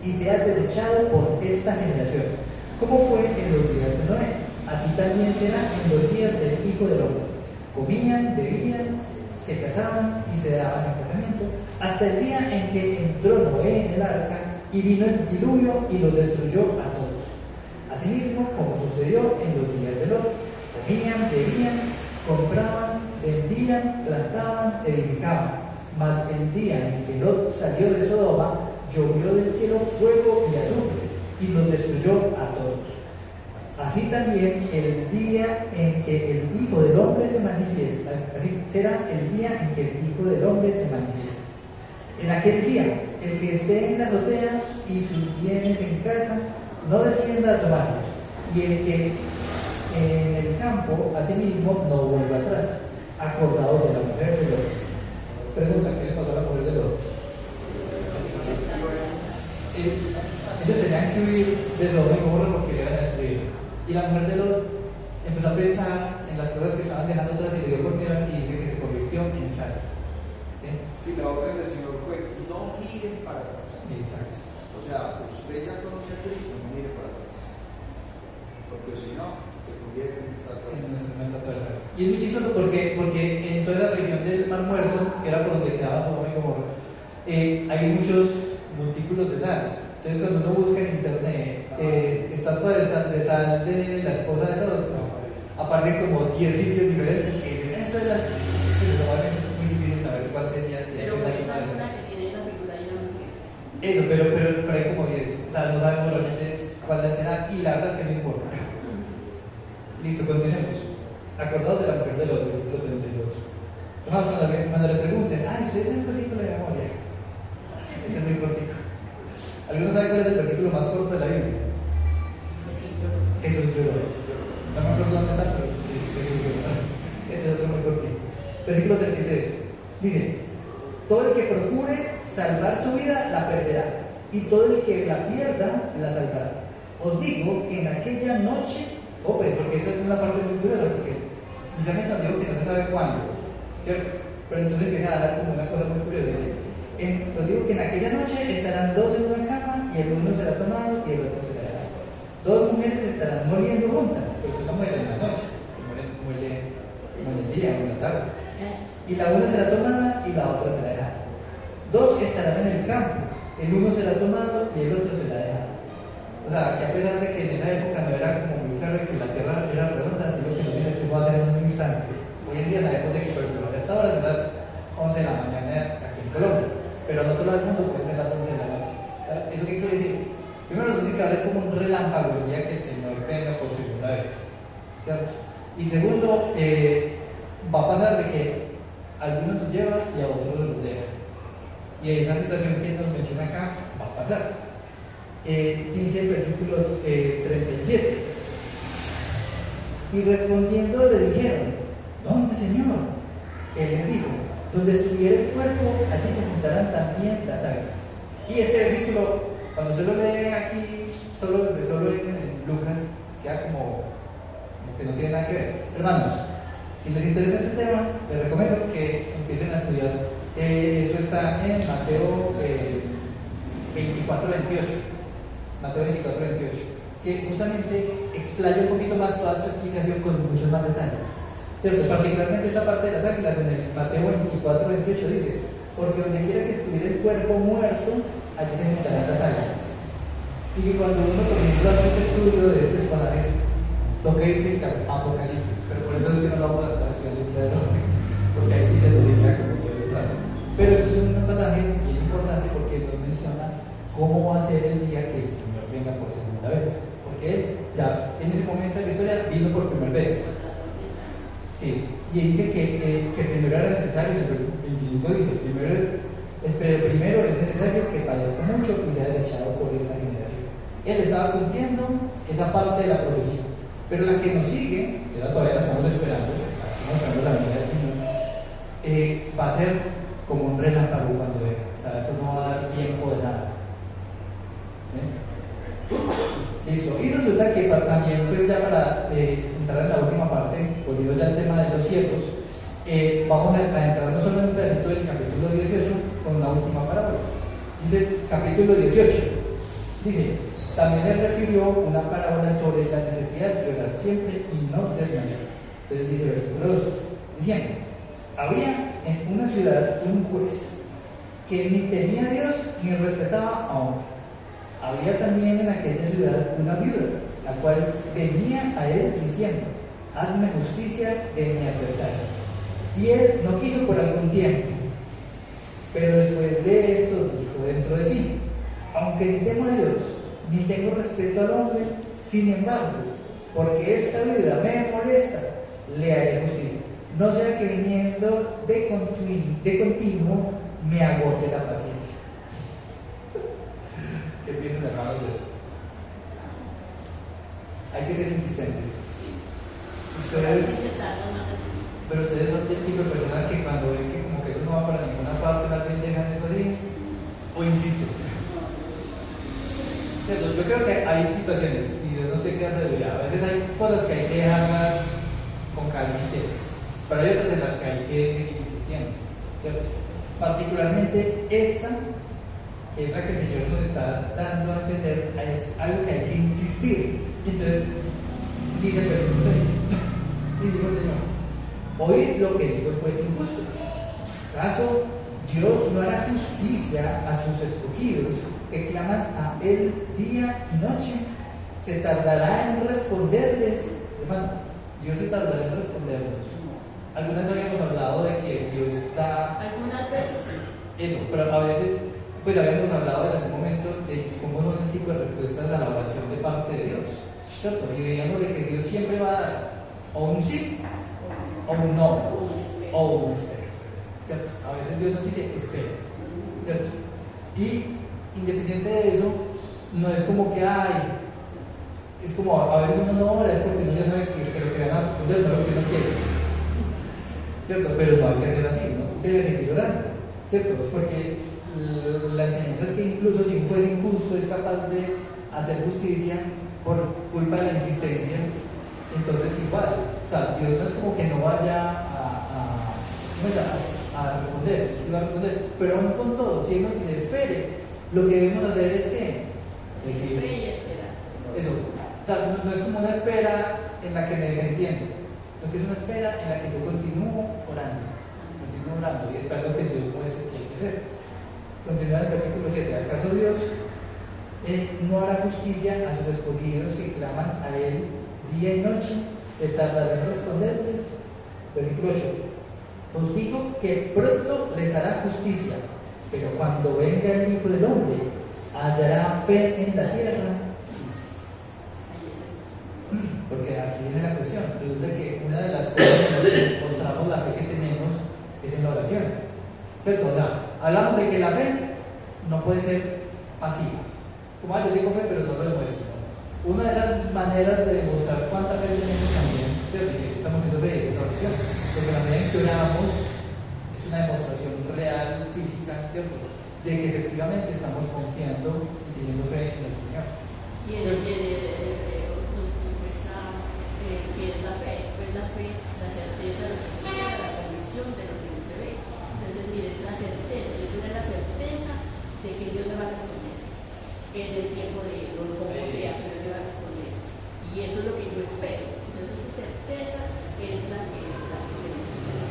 y sea desechado por esta generación. Como fue en los días de Noé, así también será en los días del Hijo del Hombre. Comían, bebían, se casaban y se daban en casamiento, hasta el día en que entró Noé en el arca y vino el diluvio y los destruyó a todos. Asimismo, como sucedió en los días de Lot, comían, bebían, compraban, vendían, plantaban, edificaban. Mas el día en que Lot salió de Sodoma, llovió del cielo fuego y azufre, y los destruyó a todos. Así también el día en que el Hijo del Hombre se manifiesta, así será el día en que el Hijo del Hombre se manifiesta. En aquel día, el que esté en la azotea y sus bienes en casa, no descienda a tomarlos, y el que en el campo, asimismo, no vuelva atrás, acordado de la mujer de Lot. Pregunta, ¿qué le pasó a la mujer de Lot? Ellos tenían que huir de Sodoma y Gomorra porque le iban a destruir. Y la mujer de Lot empezó a pensar en las cosas que estaban dejando atrás y le dio por mirar y dice que se convirtió en sal. Sí, la orden del Señor fue, no miren para atrás. Exacto. O sea, usted ya conoce a Cristo, no mire para atrás. Porque si no, se convierte en esta atrás. Y es muy chistoso porque en toda la región del Mar Muerto, que era por donde quedaba Sodoma y Gomorra, hay muchos montículos de sal. Entonces cuando uno busca en internet estatua de sal de la esposa de Lot, aparecen como 10 sitios diferentes que dicen, esta es la... Pero probablemente es muy difícil saber cuál sería. Si Pero es es la una que tiene la figura de una mujer. Eso, pero hay como 10. O sea, no sabemos realmente cuál será y la verdad es que no importa. Listo, continuemos. Acordados de la mujer de Lot, versículo 32. Además, cuando le pregunten, ¿ustedes saben un versículo de memoria? Ese es muy cortico. ¿Algunos saben cuál es el versículo más corto de la Biblia? Jesús lloró. No me acuerdo dónde está, pero ese es otro muy cortito. Versículo 33. Dice, todo el que procure salvar su vida la perderá, y todo el que la pierda la salvará. Os digo que en aquella noche, porque esa es una parte muy curiosa, porque inicialmente nos dijo que no se sabe cuándo, ¿cierto? Pero entonces empieza a dar como una cosa muy curiosa. Os digo que en aquella noche estarán dos en una cama y el uno será tomado y el otro será dejado. Dos mujeres estarán moliendo juntas, pero no mueren en la noche, muere el día o en la tarde. Y la una será tomada y la otra será dejada. Dos estarán en el campo, el uno será tomado y el otro será dejado. O sea, que a pesar de que en esa época no era como muy claro que la tierra era redonda, así lo que nos dice es que va a ser en un instante. Hoy en día sabemos de que, por ejemplo, a esta hora son las 11 de la mañana aquí en Colombia, pero en otro lado del mundo pueden ser las 11 de la noche. ¿Eso qué quiere decir? Primero nos dice que va a ser como un relámpago el día que el Señor venga por segunda vez, ¿cierto? Y segundo, va a pasar de que algunos nos lleva y a otros nos deja. Y esa situación que nos menciona acá va a pasar. Dice el versículo 37. Y respondiendo le dijeron: ¿dónde, Señor? Él les dijo: donde estuviera el cuerpo, allí se juntarán también las águilas. Y este versículo, cuando se lo lee aquí, solo en Lucas, queda como que no tiene nada que ver. Hermanos, si les interesa este tema, les recomiendo que empiecen a estudiar. Eso está en Mateo 24-28. Mateo 24-28, que justamente explaya un poquito más toda esta explicación con muchos más detalles. ¿Cierto? Particularmente esta parte de las águilas en el Mateo 24-28 dice: porque donde quiera que estuviera el cuerpo muerto, allí se juntarán las águilas. Y que cuando uno, por ejemplo, hace este estudio de estos pasajes, toca irse a Apocalipsis, pero por eso es que no lo vamos a estar estudiando el día de hoy, porque ahí sí se lo diría como todo el rato. Pero esto es un pasaje bien importante porque nos menciona cómo va a ser el día que el Señor venga por segunda vez, porque Él ya en ese momento de la historia vino por primera vez. Sí, y dice que primero era necesario, en el versículo 25 dice: primero es necesario que padezca mucho y sea desechado por esta generación. Él estaba cumpliendo esa parte de la profecía, pero la que nos sigue, que todavía la estamos esperando, estamos esperando la venida del Señor, va a ser como un relámpago cuando venga. O sea, eso no va a dar tiempo de nada. Listo. Y resulta que también, pues ya para entrar en la última parte, volviendo ya al tema de los cielos, vamos a entrar no solo en un pedacito del capítulo 18 con una última parábola. Dice capítulo 18, dice: también él refirió una parábola sobre la necesidad de orar siempre y no desmayar. Entonces dice versículo 2, diciendo: había en una ciudad un juez que ni temía a Dios ni respetaba a hombre. Había también en aquella ciudad una viuda, la cual venía a él diciendo: hazme justicia de mi adversario. Y él no quiso por algún tiempo, pero después de esto dijo dentro de sí: aunque ni temo a Dios, ni tengo respeto al hombre, sin embargo, porque esta viuda me molesta, le haré justicia. No sea que viniendo de continuo me agote la paciencia. ¿Qué piensas, hermanos, de eso? Hay que ser insistentes. Pero ustedes son el tipo de personas que cuando ven que como que eso no va para ninguna parte, las veces llegan eso así, o insisten. Yo creo que hay situaciones, y yo no sé qué hacer, a veces hay cosas que hay que dejarlas con calma y tiempo, pero hay otras en las que hay que seguir insistiendo, ¿cierto? Particularmente esta, que es la que el Señor nos está dando a entender, es algo que hay que insistir. Entonces, dice el versículo 6, y dijo el Señor: oíd lo que digo el juez injusto. ¿Acaso Dios no hará justicia a sus escogidos que claman a Él día y noche? ¿Se tardará en responderles? Hermano, Dios se tardará en respondernos. Algunas habíamos hablado de que Dios está... Algunas veces sí. Eso, pero a veces, pues habíamos hablado en algún momento de cómo son el tipo de respuestas a la oración de parte de Dios, ¿cierto? Y veíamos de que Dios siempre va a dar o un sí, o un no, o un espera, ¿cierto? A veces Dios nos dice espera, ¿cierto? Y independiente de eso, no es como que es como a veces uno no ora, es porque uno ya sabe que lo que van a responder no es lo que uno quiere, ¿cierto? Pero no hay que hacer así, ¿no? Debe seguir orando, ¿cierto? Es porque la enseñanza es que incluso si un juez injusto es capaz de hacer justicia por culpa de la insistencia, entonces igual, o sea, Dios no es como que no vaya a a responder, sí va a responder, pero aún con todo, si Él nos dice espere, lo que debemos hacer es que Tener fe y esperar. eso, o sea, no es como una espera en la que me desentiendo, sino que es una espera en la que yo continúo orando y esperando que Dios muestre qué hay que hacer. Continúa en el versículo 7, ¿acaso Dios no hará justicia a sus escogidos que claman a Él día y noche? ¿Se tardará en responderles? Versículo 8, os digo que pronto les hará justicia, pero cuando venga el Hijo del Hombre, hallará fe en la tierra. Ahí es Porque aquí viene la cuestión. Resulta que una de las cosas en las que mostramos la fe que tenemos es en la oración. ¿Cierto? O sea, hablamos de que la fe no puede ser pasiva. Como yo digo fe, pero no lo demuestro. Una de esas maneras de demostrar cuánta fe tenemos también, ¿cierto? Que estamos haciendo fe es la oración. Porque la medida en que oramos es una demostración real, física, ¿cierto? De que efectivamente estamos confiando y teniendo fe en el Señor. Y el nos muestra que es la fe, después la fe, la certeza de lo que se espera, la convicción de lo que no se ve. Entonces, mire, es la certeza, yo tengo la certeza de que Dios me va a responder en el tiempo de o como sea, que Dios me va a responder. Y eso es lo que yo espero. Entonces, esa certeza es la que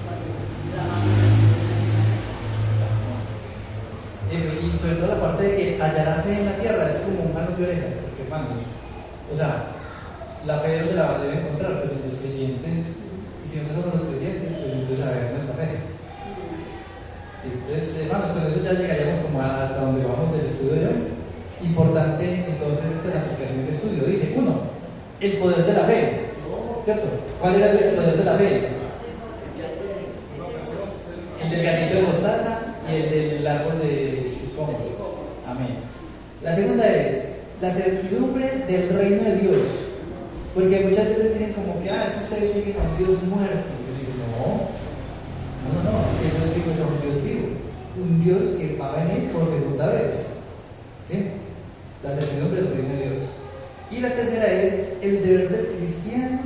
cuando clamamos. Eso, y sobre todo la parte de que hallará fe en la tierra es como un jalón de orejas, porque hermanos, o sea, la fe donde la debe encontrar, pues en los creyentes, y si nosotros somos los creyentes, pues entonces a ver nuestra fe. Sí, entonces, hermanos, con eso ya llegaríamos como hasta donde vamos del estudio de hoy. Importante entonces esta aplicación de estudio. Dice, uno, el poder de la fe, ¿cierto? ¿Cuál era el poder de la fe? El del granito de mostaza y el del árbol de sicómoro. Amén. La segunda es la certidumbre del reino de Dios. Porque muchas veces dicen como que, es que ustedes siguen a un Dios muerto. Y yo digo, no, es que yo sigo a un Dios vivo. Un Dios que va a venir por segunda vez. ¿Sí? La certidumbre del reino de Dios. Y la tercera es el deber del cristiano.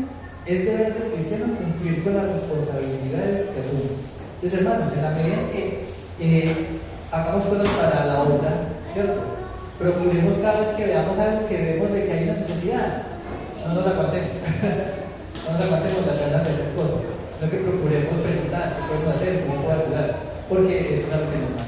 Es deber del cristiano cumplir con las responsabilidades que asume. Entonces, hermanos, en la medida en que hagamos cosas para la obra, ¿cierto? Procuremos cada vez que veamos algo que vemos de que hay una necesidad, no nos la aguantemos, no nos aguantemos las ganas de hacer cosas, sino que procuremos preguntar qué podemos hacer, cómo puedo ayudar, porque eso es algo que nos